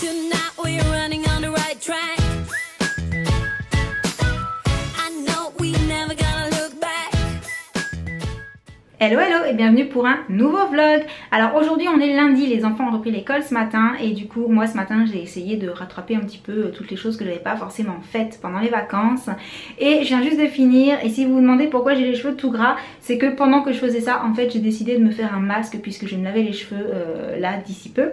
Tonight we're running on the right track. I know we never gonna look back. Hello hello et bienvenue pour un nouveau vlog. Alors aujourd'hui on est lundi, les enfants ont repris l'école ce matin et du coup moi ce matin j'ai essayé de rattraper un petit peu toutes les choses que j'avais pas forcément faites pendant les vacances. Et je viens juste de finir et si vous vous demandez pourquoi j'ai les cheveux tout gras, c'est que pendant que je faisais ça en fait j'ai décidé de me faire un masque puisque je vais me laver les cheveux là d'ici peu.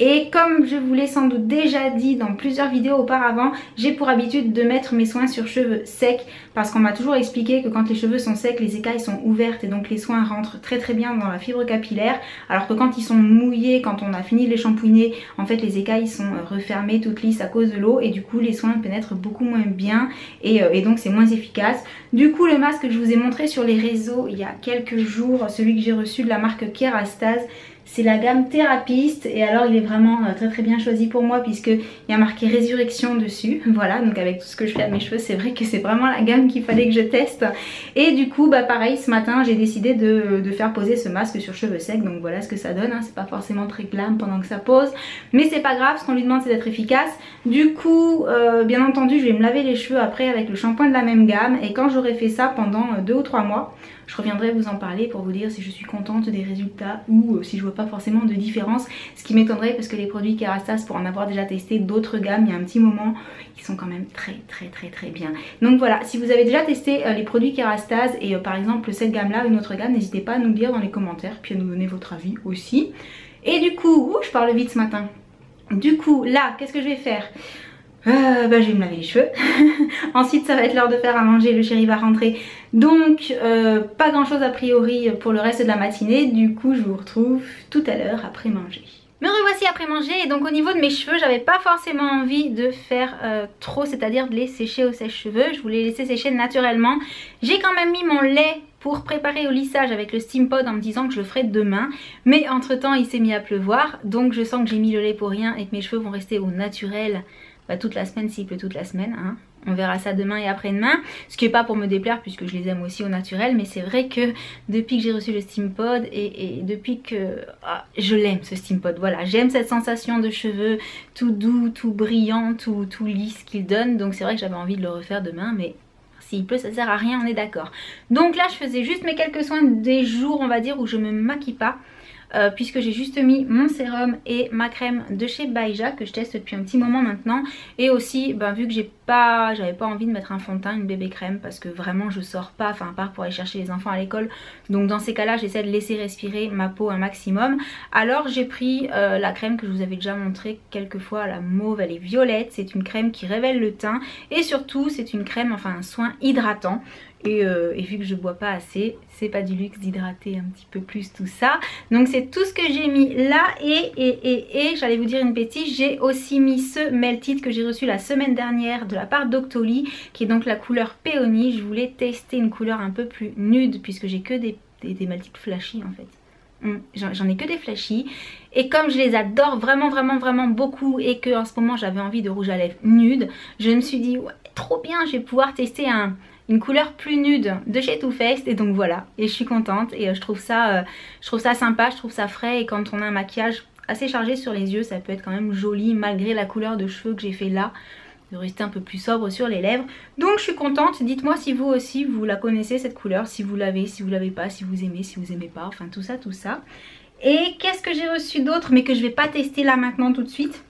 Et comme je vous l'ai sans doute déjà dit dans plusieurs vidéos auparavant, j'ai pour habitude de mettre mes soins sur cheveux secs parce qu'on m'a toujours expliqué que quand les cheveux sont secs, les écailles sont ouvertes et donc les soins rentrent très très bien dans la fibre capillaire, alors que quand ils sont mouillés, quand on a fini de les shampouiner, en fait les écailles sont refermées toutes lisses à cause de l'eau et du coup les soins pénètrent beaucoup moins bien et donc c'est moins efficace. Du coup le masque que je vous ai montré sur les réseaux il y a quelques jours, celui que j'ai reçu de la marque Kérastase, c'est la gamme Thérapiste et alors il est vraiment très très bien choisi pour moi puisqu'il y a marqué Résurrection dessus. Voilà, donc avec tout ce que je fais à mes cheveux, c'est vrai que c'est vraiment la gamme qu'il fallait que je teste. Et du coup, bah pareil, ce matin, j'ai décidé de faire poser ce masque sur cheveux secs. Donc voilà ce que ça donne, hein. C'est pas forcément très glam pendant que ça pose. Mais c'est pas grave, ce qu'on lui demande c'est d'être efficace. Du coup, bien entendu, je vais me laver les cheveux après avec le shampoing de la même gamme. Et quand j'aurai fait ça pendant 2 ou 3 mois, je reviendrai vous en parler pour vous dire si je suis contente des résultats ou si je vois pas forcément de différence. Ce qui m'étonnerait parce que les produits Kérastase, pour en avoir déjà testé d'autres gammes il y a un petit moment, ils sont quand même très bien. Donc voilà, si vous avez déjà testé les produits Kérastase et par exemple cette gamme là, une autre gamme, n'hésitez pas à nous le dire dans les commentaires puis à nous donner votre avis aussi. Et du coup, je parle vite ce matin. Du coup là, qu'est-ce que je vais faire ? Je vais me laver les cheveux. Ensuite ça va être l'heure de faire à manger, le chéri va rentrer. Donc pas grand chose a priori pour le reste de la matinée. Du coup je vous retrouve tout à l'heure après manger. Me revoici après manger et donc au niveau de mes cheveux j'avais pas forcément envie de faire trop, c'est-à-dire de les sécher au sèche-cheveux. Je voulais les laisser sécher naturellement. J'ai quand même mis mon lait pour préparer au lissage avec le Steam Pod en me disant que je le ferai demain. Mais entre temps il s'est mis à pleuvoir, donc je sens que j'ai mis le lait pour rien et que mes cheveux vont rester au naturel toute la semaine s'il pleut toute la semaine, hein. On verra ça demain et après-demain, ce qui n'est pas pour me déplaire puisque je les aime aussi au naturel, mais c'est vrai que depuis que j'ai reçu le Steam Pod et depuis que je l'aime ce Steam Pod, voilà, j'aime cette sensation de cheveux tout doux, tout brillant, tout lisse qu'il donne, donc c'est vrai que j'avais envie de le refaire demain, mais s'il pleut ça sert à rien, on est d'accord. Donc là je faisais juste mes quelques soins des jours on va dire où je me maquille pas. Puisque j'ai juste mis mon sérum et ma crème de chez Baija que je teste depuis un petit moment maintenant. Et aussi vu que j'avais pas envie de mettre un fond de teint, une bébé crème, parce que vraiment je sors pas, enfin à part pour aller chercher les enfants à l'école. Donc dans ces cas là j'essaie de laisser respirer ma peau un maximum. Alors j'ai pris la crème que je vous avais déjà montré quelques fois, la mauve, elle est violette. C'est une crème qui révèle le teint et surtout c'est une crème, enfin un soin hydratant. Et vu que je bois pas assez, c'est pas du luxe d'hydrater un petit peu plus tout ça. Donc c'est tout ce que j'ai mis là et j'allais vous dire une bêtise, j'ai aussi mis ce Melted que j'ai reçu la semaine dernière de la part d'Octoly, qui est donc la couleur péonie. Je voulais tester une couleur un peu plus nude puisque j'ai que des Melted flashy en fait. J'en ai que des flashy et comme je les adore vraiment beaucoup et que en ce moment j'avais envie de rouge à lèvres nude, je me suis dit ouais, trop bien, je vais pouvoir tester une couleur plus nude de chez Too Faced et donc voilà, et je suis contente et je trouve ça sympa, je trouve ça frais et quand on a un maquillage assez chargé sur les yeux ça peut être quand même joli malgré la couleur de cheveux que j'ai fait là, de rester un peu plus sobre sur les lèvres. Donc je suis contente, dites-moi si vous aussi vous la connaissez cette couleur, si vous l'avez pas, si vous aimez pas, enfin tout ça. Et qu'est-ce que j'ai reçu d'autre mais que je vais pas tester là maintenant tout de suite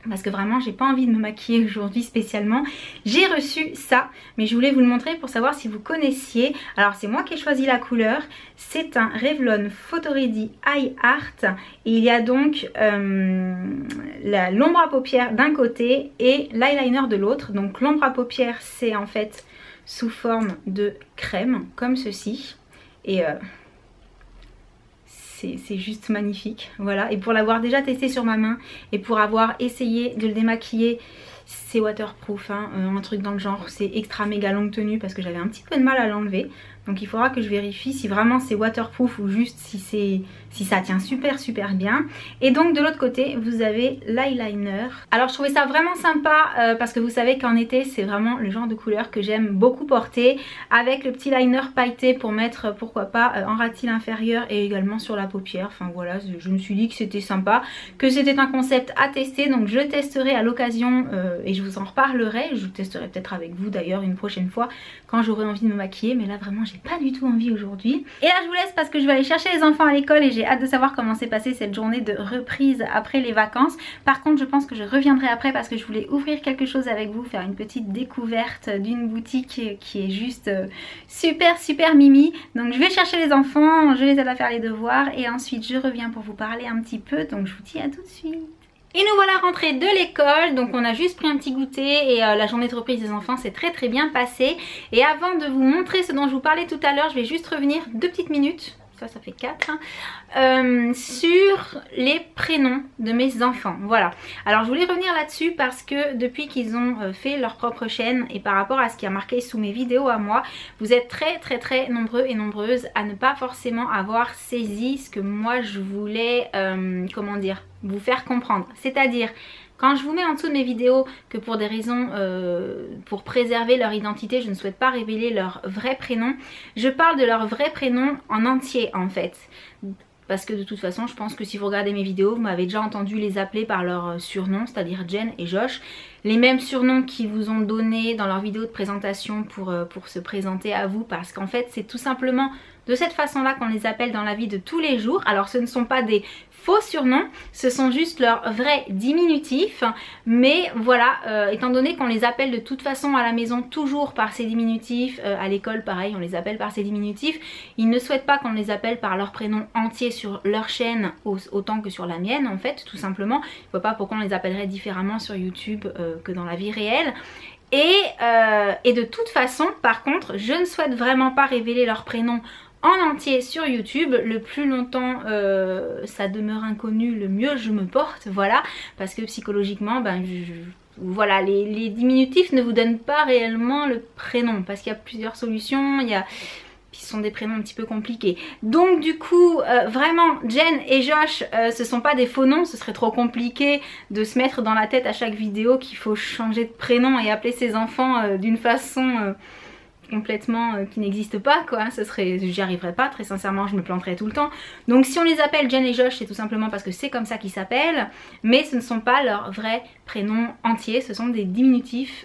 parce que vraiment j'ai pas envie de me maquiller aujourd'hui spécialement. J'ai reçu ça mais je voulais vous le montrer pour savoir si vous connaissiez. Alors c'est moi qui ai choisi la couleur, c'est un Revlon Photo Ready Eye Art et il y a donc l'ombre à paupières d'un côté et l'eyeliner de l'autre. Donc l'ombre à paupières c'est en fait sous forme de crème comme ceci et c'est juste magnifique, voilà. Et pour l'avoir déjà testé sur ma main et pour avoir essayé de le démaquiller, c'est waterproof, hein, un truc dans le genre, c'est extra méga longue tenue parce que j'avais un petit peu de mal à l'enlever. Donc il faudra que je vérifie si vraiment c'est waterproof ou juste si ça tient super bien. Et donc de l'autre côté vous avez l'eyeliner. Alors je trouvais ça vraiment sympa parce que vous savez qu'en été c'est vraiment le genre de couleur que j'aime beaucoup porter, avec le petit liner pailleté pour mettre pourquoi pas en ratil inférieur et également sur la paupière. Enfin voilà, je me suis dit que c'était sympa, que c'était un concept à tester, donc je testerai à l'occasion et je vous en reparlerai. Je vous testerai peut-être avec vous d'ailleurs une prochaine fois quand j'aurai envie de me maquiller, mais là vraiment j'ai pas du tout envie aujourd'hui. Et là je vous laisse parce que je vais aller chercher les enfants à l'école et j'ai hâte de savoir comment s'est passée cette journée de reprise après les vacances. Par contre je pense que je reviendrai après parce que je voulais ouvrir quelque chose avec vous, faire une petite découverte d'une boutique qui est juste super mimi. Donc je vais chercher les enfants, je les aide à faire les devoirs et ensuite je reviens pour vous parler un petit peu, donc je vous dis à tout de suite. Et nous voilà rentrés de l'école, donc on a juste pris un petit goûter et la journée de reprise des enfants s'est très bien passée. Et avant de vous montrer ce dont je vous parlais tout à l'heure, je vais juste revenir 2 petites minutes, ça fait 4, sur les prénoms de mes enfants. Voilà, alors je voulais revenir là-dessus parce que depuis qu'ils ont fait leur propre chaîne et par rapport à ce qui a marqué sous mes vidéos à moi, vous êtes très nombreux et nombreuses à ne pas forcément avoir saisi ce que moi je voulais, comment dire, vous faire comprendre. C'est-à-dire quand je vous mets en dessous de mes vidéos que pour des raisons pour préserver leur identité, je ne souhaite pas révéler leur vrai prénom, je parle de leur vrai prénom en entier en fait. Parce que de toute façon je pense que si vous regardez mes vidéos, vous m'avez déjà entendu les appeler par leur surnom, c'est-à-dire Jen et Josh. Les mêmes surnoms qu'ils vous ont donné dans leur vidéo de présentation pour se présenter à vous, parce qu'en fait c'est tout simplement de cette façon-là qu'on les appelle dans la vie de tous les jours. Alors ce ne sont pas des faux surnoms, ce sont juste leurs vrais diminutifs, mais voilà, étant donné qu'on les appelle de toute façon à la maison toujours par ces diminutifs, à l'école pareil on les appelle par ces diminutifs, ils ne souhaitent pas qu'on les appelle par leur prénom entier sur leur chaîne autant que sur la mienne en fait, tout simplement. Je ne vois pas pourquoi on les appellerait différemment sur YouTube que dans la vie réelle. Et de toute façon par contre je ne souhaite vraiment pas révéler leur prénom en entier sur YouTube. Le plus longtemps ça demeure inconnu, le mieux je me porte, voilà, parce que psychologiquement ben voilà, les diminutifs ne vous donnent pas réellement le prénom parce qu'il y a plusieurs solutions, qui sont des prénoms un petit peu compliqués. Donc du coup vraiment Jen et Josh ce sont pas des faux noms, ce serait trop compliqué de se mettre dans la tête à chaque vidéo qu'il faut changer de prénom et appeler ses enfants d'une façon complètement qui n'existe pas quoi, j'y arriverais pas, très sincèrement je me planterais tout le temps. Donc si on les appelle Jen et Josh c'est tout simplement parce que c'est comme ça qu'ils s'appellent, mais ce ne sont pas leurs vrais prénoms entiers, ce sont des diminutifs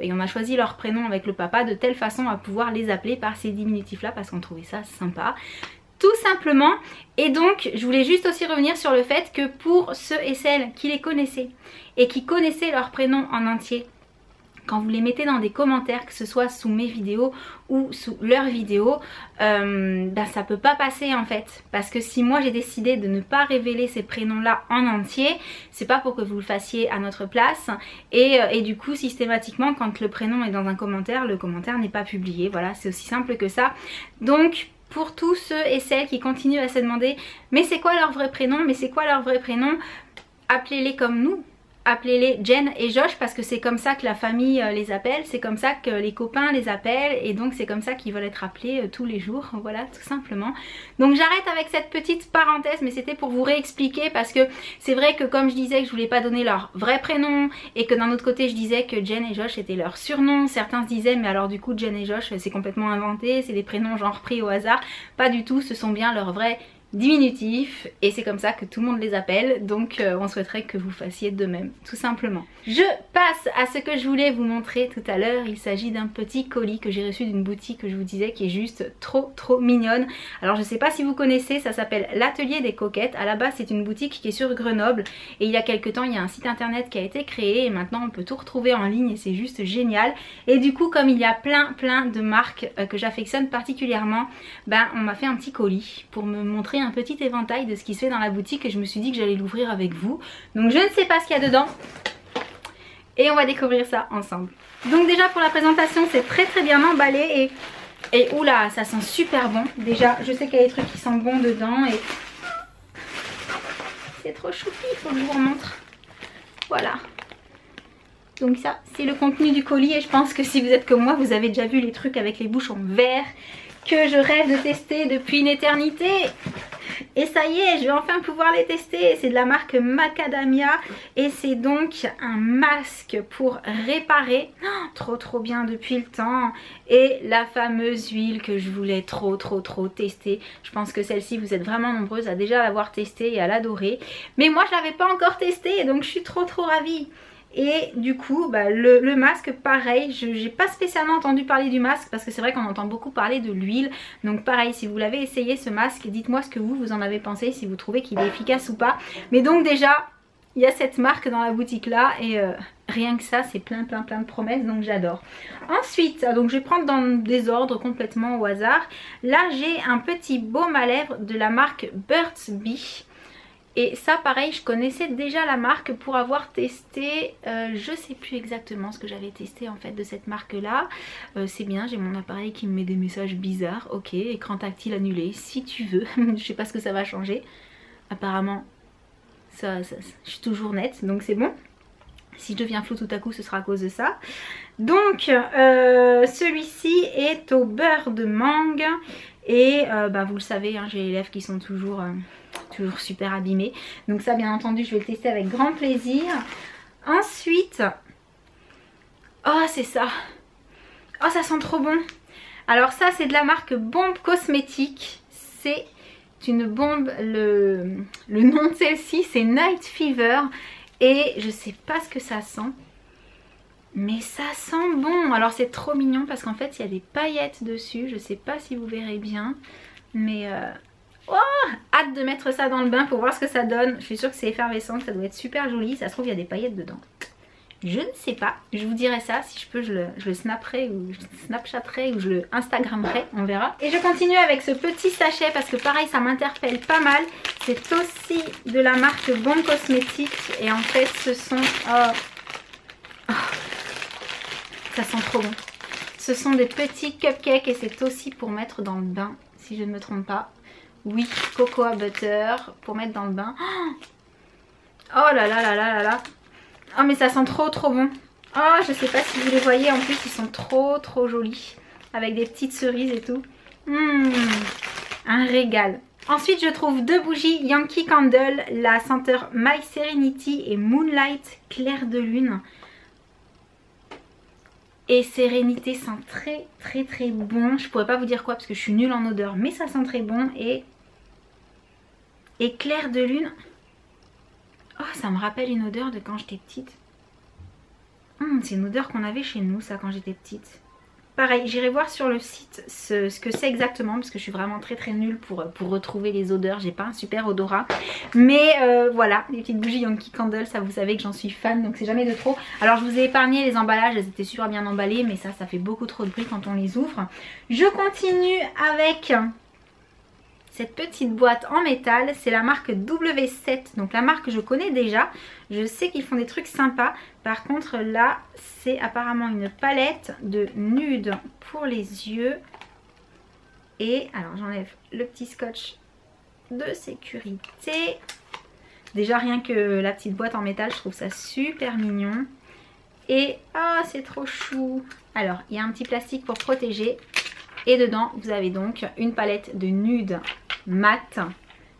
et on a choisi leur prénom avec le papa de telle façon à pouvoir les appeler par ces diminutifs là parce qu'on trouvait ça sympa. Tout simplement. Et donc je voulais juste aussi revenir sur le fait que pour ceux et celles qui les connaissaient et qui connaissaient leur prénom en entier, quand vous les mettez dans des commentaires, que ce soit sous mes vidéos ou sous leurs vidéos, ben ça peut pas passer en fait. Parce que si moi j'ai décidé de ne pas révéler ces prénoms là en entier, c'est pas pour que vous le fassiez à notre place. Et du coup systématiquement quand le prénom est dans un commentaire, le commentaire n'est pas publié. Voilà, c'est aussi simple que ça. Donc pour tous ceux et celles qui continuent à se demander mais c'est quoi leur vrai prénom, mais c'est quoi leur vrai prénom, appelez-les comme nous. Appelez-les Jen et Josh parce que c'est comme ça que la famille les appelle, c'est comme ça que les copains les appellent et donc c'est comme ça qu'ils veulent être appelés tous les jours, voilà tout simplement. Donc j'arrête avec cette petite parenthèse mais c'était pour vous réexpliquer parce que c'est vrai que comme je disais que je voulais pas donner leur vrai prénom et que d'un autre côté je disais que Jen et Josh étaient leur surnom, certains se disaient mais alors du coup Jen et Josh c'est complètement inventé, c'est des prénoms genre pris au hasard, pas du tout, ce sont bien leurs vrais diminutif et c'est comme ça que tout le monde les appelle, donc on souhaiterait que vous fassiez de même tout simplement. Je passe à ce que je voulais vous montrer tout à l'heure. Il s'agit d'un petit colis que j'ai reçu d'une boutique que je vous disais qui est juste trop mignonne. Alors je sais pas si vous connaissez, ça s'appelle l'Atelier des Coquettes. À la base c'est une boutique qui est sur Grenoble et il y a quelques temps il y a un site internet qui a été créé et maintenant on peut tout retrouver en ligne et c'est juste génial. Et du coup comme il y a plein de marques que j'affectionne particulièrement, ben on m'a fait un petit colis pour me montrer un petit éventail de ce qui se fait dans la boutique et je me suis dit que j'allais l'ouvrir avec vous. Donc je ne sais pas ce qu'il y a dedans et on va découvrir ça ensemble. Donc déjà pour la présentation c'est très bien emballé et oula ça sent super bon. Déjà je sais qu'il y a des trucs qui sentent bon dedans et c'est trop choupi, il faut que je vous remontre. Voilà. Donc ça c'est le contenu du colis et je pense que si vous êtes comme moi vous avez déjà vu les trucs avec les bouches en verre que je rêve de tester depuis une éternité. Et ça y est, je vais enfin pouvoir les tester. C'est de la marque Macadamia et c'est donc un masque pour réparer. Oh, trop bien depuis le temps. Et la fameuse huile que je voulais trop tester. Je pense que celle-ci, vous êtes vraiment nombreuses à déjà l'avoir testée et à l'adorer. Mais moi, je ne l'avais pas encore testée, donc je suis trop ravie. Et du coup, bah, le masque, pareil, je n'ai pas spécialement entendu parler du masque parce que c'est vrai qu'on entend beaucoup parler de l'huile. Donc pareil, si vous l'avez essayé ce masque, dites-moi ce que vous en avez pensé, si vous trouvez qu'il est efficace ou pas. Mais donc déjà, il y a cette marque dans la boutique là et rien que ça, c'est plein de promesses, donc j'adore. Ensuite, donc je vais prendre dans des ordres complètement au hasard. Là, j'ai un petit baume à lèvres de la marque Burt's Bees. Et ça pareil, je connaissais déjà la marque pour avoir testé, je sais plus exactement ce que j'avais testé en fait de cette marque là. C'est bien, j'ai mon appareil qui me met des messages bizarres. Ok, écran tactile annulé si tu veux. Je sais pas ce que ça va changer. Apparemment, je suis toujours nette donc c'est bon. Si je deviens floue tout à coup, ce sera à cause de ça. Donc celui-ci est au beurre de mangue. Et bah, vous le savez, hein, j'ai les lèvres qui sont toujours super abîmées. Donc ça, bien entendu, je vais le tester avec grand plaisir. Ensuite, oh c'est ça. Oh ça sent trop bon. Alors ça, c'est de la marque Bombe Cosmétique. C'est une bombe, le nom de celle-ci, c'est Night Fever. Et je sais pas ce que ça sent. Mais ça sent bon. Alors c'est trop mignon parce qu'en fait il y a des paillettes dessus. Je sais pas si vous verrez bien. Mais oh, hâte de mettre ça dans le bain pour voir ce que ça donne. Je suis sûre que c'est effervescent, que ça doit être super joli. Ça se trouve il y a des paillettes dedans. Je ne sais pas. Je vous dirai ça. Si je peux, je le snapperai ou je snapchatterai ou je le instagrammerai. On verra. Et je continue avec ce petit sachet parce que pareil ça m'interpelle pas mal. C'est aussi de la marque Bombe Cosmétique. Et en fait ce sont... ça sent trop bon. Ce sont des petits cupcakes et c'est aussi pour mettre dans le bain, si je ne me trompe pas. Oui, cocoa butter pour mettre dans le bain. Oh là là. Oh mais ça sent trop bon. Oh, je sais pas si vous les voyez, en plus ils sont trop jolis. Avec des petites cerises et tout. Un régal. Ensuite je trouve deux bougies Yankee Candle, la senteur My Serenity et Moonlight Clair de Lune. Et Sérénité sent très bon. Je pourrais pas vous dire quoi parce que je suis nulle en odeur, mais ça sent très bon. Et Clair de Lune. Oh, ça me rappelle une odeur de quand j'étais petite. C'est une odeur qu'on avait chez nous, ça, quand j'étais petite. Pareil, j'irai voir sur le site ce que c'est exactement parce que je suis vraiment très nulle pour retrouver les odeurs. J'ai pas un super odorat. Mais voilà, les petites bougies Yankee Candle, ça vous savez que j'en suis fan donc c'est jamais de trop. Alors je vous ai épargné les emballages, elles étaient super bien emballées mais ça fait beaucoup trop de bruit quand on les ouvre. Je continue avec cette petite boîte en métal, c'est la marque W7, donc la marque que je connais déjà. Je sais qu'ils font des trucs sympas. Par contre là, c'est apparemment une palette de nude pour les yeux. Et alors j'enlève le petit scotch de sécurité. Déjà rien que la petite boîte en métal, je trouve ça super mignon. Et oh, c'est trop chou. Alors il y a un petit plastique pour protéger. Et dedans vous avez donc une palette de nude mat,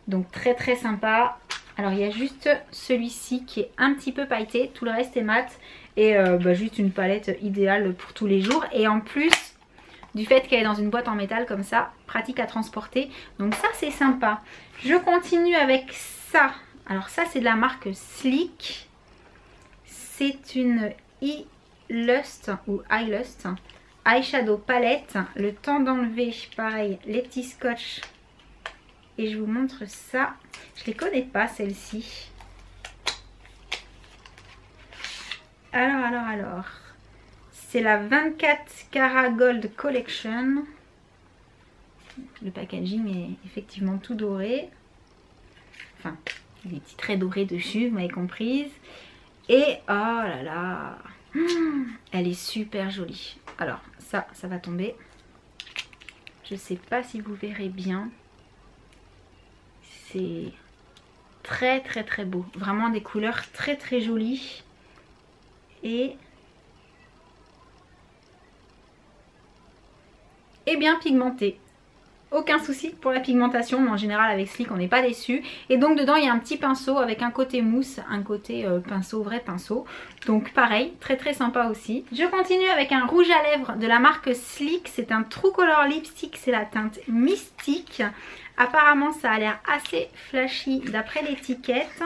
donc très sympa. Alors il y a juste celui-ci qui est un petit peu pailleté, tout le reste est mat. Et juste une palette idéale pour tous les jours. Et en plus du fait qu'elle est dans une boîte en métal comme ça, pratique à transporter, donc ça c'est sympa. Je continue avec ça. Alors ça c'est de la marque Sleek. C'est une E-Lust ou I-Lust eyeshadow palette. Le temps d'enlever, pareil, les petits scotch. Et je vous montre ça. Je les connais pas celles-ci. Alors. C'est la 24 Karat Gold Collection. Le packaging est effectivement tout doré. Enfin, des petits traits dorés dessus, vous m'avez comprise. Et oh là là, elle est super jolie. Alors ça va tomber. Je sais pas si vous verrez bien. C'est très beau. Vraiment des couleurs très jolies. Et bien pigmentées. aucun souci pour la pigmentation, mais en général avec Sleek on n'est pas déçu. Et donc dedans il y a un petit pinceau avec un côté mousse, un côté pinceau, vrai pinceau. Donc pareil, très très sympa aussi. Je continue avec un rouge à lèvres de la marque Sleek. C'est un True Color Lipstick, c'est la teinte Mystique. Apparemment ça a l'air assez flashy d'après l'étiquette.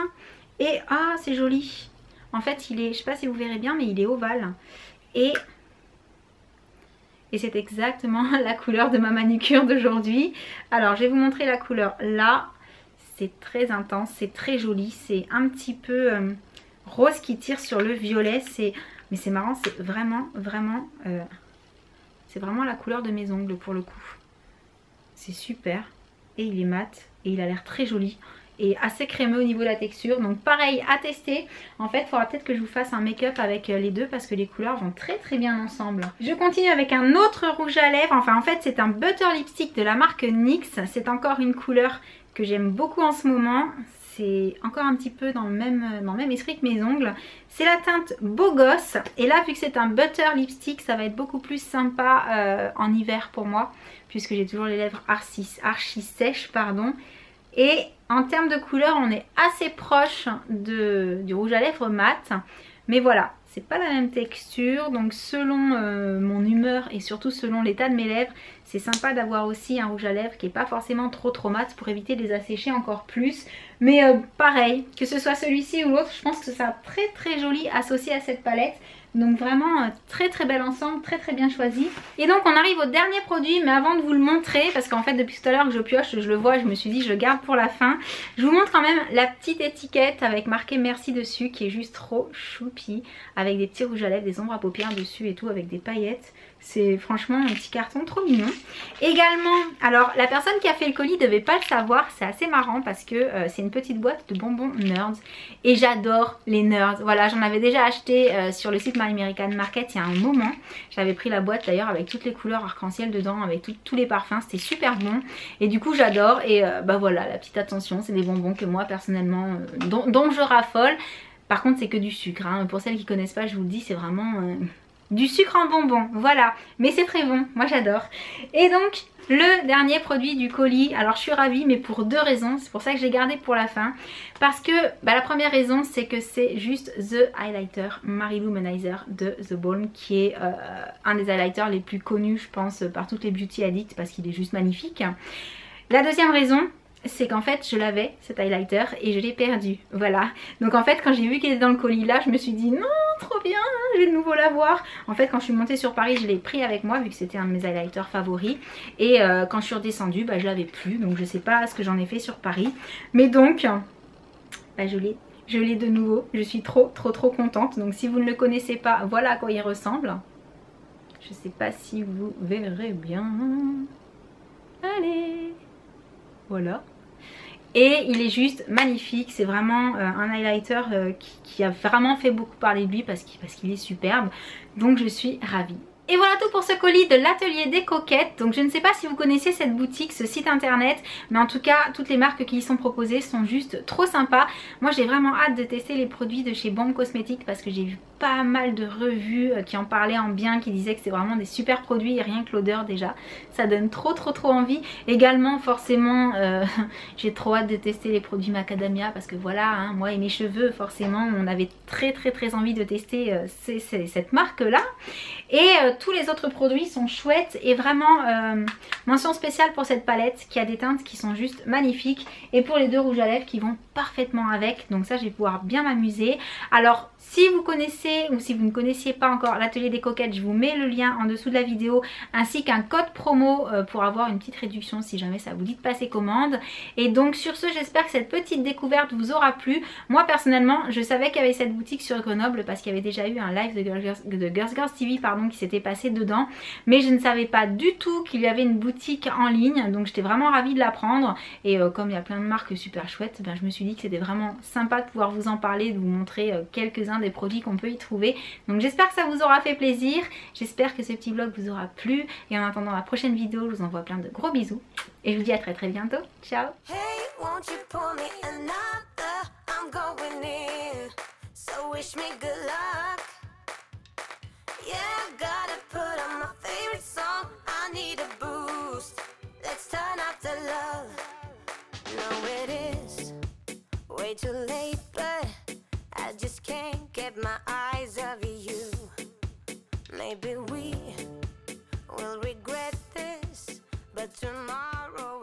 Et ah c'est joli. En fait il est, je sais pas si vous verrez bien mais il est ovale. Et c'est exactement la couleur de ma manucure d'aujourd'hui. Alors je vais vous montrer la couleur là. C'est très intense, c'est très joli. C'est un petit peu rose qui tire sur le violet. Mais c'est marrant, c'est vraiment la couleur de mes ongles pour le coup. C'est super. Et il est mat et il a l'air très joli. Et assez crémeux au niveau de la texture, donc pareil à tester. En fait il faudra peut-être que je vous fasse un make-up avec les deux parce que les couleurs vont très très bien ensemble. Je continue avec un autre rouge à lèvres, enfin en fait c'est un butter lipstick de la marque NYX. C'est encore une couleur que j'aime beaucoup en ce moment. C'est encore un petit peu dans le même esprit que mes ongles. C'est la teinte Beau Gosse. Et là vu que c'est un butter lipstick, ça va être beaucoup plus sympa en hiver pour moi, puisque j'ai toujours les lèvres archi sèches pardon. Et en termes de couleur on est assez proche du rouge à lèvres mat. Mais voilà, c'est pas la même texture. Donc selon mon humeur et surtout selon l'état de mes lèvres, c'est sympa d'avoir aussi un rouge à lèvres qui n'est pas forcément trop mat pour éviter de les assécher encore plus. Mais pareil, que ce soit celui-ci ou l'autre, je pense que ça sera très très joli associé à cette palette. Donc vraiment très très bel ensemble, très très bien choisi. Et donc on arrive au dernier produit, mais avant de vous le montrer, parce qu'en fait depuis tout à l'heure que je pioche, je le vois, je me suis dit je le garde pour la fin. Je vous montre quand même la petite étiquette avec marqué merci dessus, qui est juste trop choupi, avec des petits rouges à lèvres, des ombres à paupières dessus et tout, avec des paillettes. C'est franchement un petit carton trop mignon. Également, alors la personne qui a fait le colis devait pas le savoir, c'est assez marrant parce que c'est une petite boîte de bonbons Nerds. Et j'adore les Nerds. Voilà, j'en avais déjà acheté sur le site My American Market il y a un moment. J'avais pris la boîte d'ailleurs avec toutes les couleurs arc-en-ciel dedans, avec tous les parfums, c'était super bon. Et du coup j'adore et bah voilà, la petite attention, c'est des bonbons que moi personnellement, dont je raffole. Par contre c'est que du sucre, hein. Pour celles qui connaissent pas, je vous le dis, c'est vraiment... du sucre en bonbon, voilà, mais c'est très bon, moi j'adore. Et donc le dernier produit du colis, alors je suis ravie mais pour deux raisons, c'est pour ça que je l'ai gardé pour la fin. Parce que bah, la première raison c'est que c'est juste The Highlighter Mary Lou Manizer de The Balm, qui est un des highlighters les plus connus je pense par toutes les beauty addicts parce qu'il est juste magnifique. La deuxième raison, c'est qu'en fait je l'avais cet highlighter et je l'ai perdu, voilà. Donc en fait quand j'ai vu qu'il était dans le colis là, je me suis dit non, trop bien, je vais de nouveau l'avoir. En fait quand je suis montée sur Paris, je l'ai pris avec moi vu que c'était un de mes highlighters favoris. Et quand je suis redescendue, bah, je l'avais plus, donc je sais pas ce que j'en ai fait sur Paris. Mais donc bah, je l'ai de nouveau, je suis trop contente. Donc si vous ne le connaissez pas, voilà à quoi il ressemble. Je sais pas si vous verrez bien. Allez, voilà. Et il est juste magnifique, c'est vraiment un highlighter qui a vraiment fait beaucoup parler de lui parce qu'il est superbe. Donc je suis ravie. Et voilà tout pour ce colis de l'atelier des coquettes. Donc je ne sais pas si vous connaissez cette boutique, ce site internet, mais en tout cas toutes les marques qui y sont proposées sont juste trop sympas. Moi j'ai vraiment hâte de tester les produits de chez Balm Cosmetics parce que j'ai vu pas mal de revues qui en parlaient en bien, qui disaient que c'est vraiment des super produits et rien que l'odeur déjà, ça donne trop envie. Également forcément j'ai trop hâte de tester les produits Macadamia parce que voilà, hein, moi et mes cheveux forcément on avait très envie de tester cette marque là. Et tous les autres produits sont chouettes et vraiment mention spéciale pour cette palette qui a des teintes qui sont juste magnifiques et pour les deux rouges à lèvres qui vont parfaitement avec, donc ça je vais pouvoir bien m'amuser. Alors si vous connaissez ou si vous ne connaissiez pas encore l'atelier des coquettes, je vous mets le lien en dessous de la vidéo ainsi qu'un code promo pour avoir une petite réduction si jamais ça vous dit de passer commande. Et donc sur ce, j'espère que cette petite découverte vous aura plu. Moi personnellement je savais qu'il y avait cette boutique sur Grenoble parce qu'il y avait déjà eu un live de Girls TV pardon, qui s'était passé dedans, mais je ne savais pas du tout qu'il y avait une boutique en ligne, donc j'étais vraiment ravie de l'apprendre. Et comme il y a plein de marques super chouettes, ben, je me suis dit que c'était vraiment sympa de pouvoir vous en parler, de vous montrer quelques-uns des produits qu'on peut y trouver. Donc j'espère que ça vous aura fait plaisir, j'espère que ce petit vlog vous aura plu et en attendant la prochaine vidéo je vous envoie plein de gros bisous et je vous dis à très bientôt, ciao. Hey, won't you pour me another? I'm going in, so wish me good luck. Yeah, gotta put on my favorite song. I need a boost. Let's turn too late, but I just can't get my eyes off you. Maybe we will regret this, but tomorrow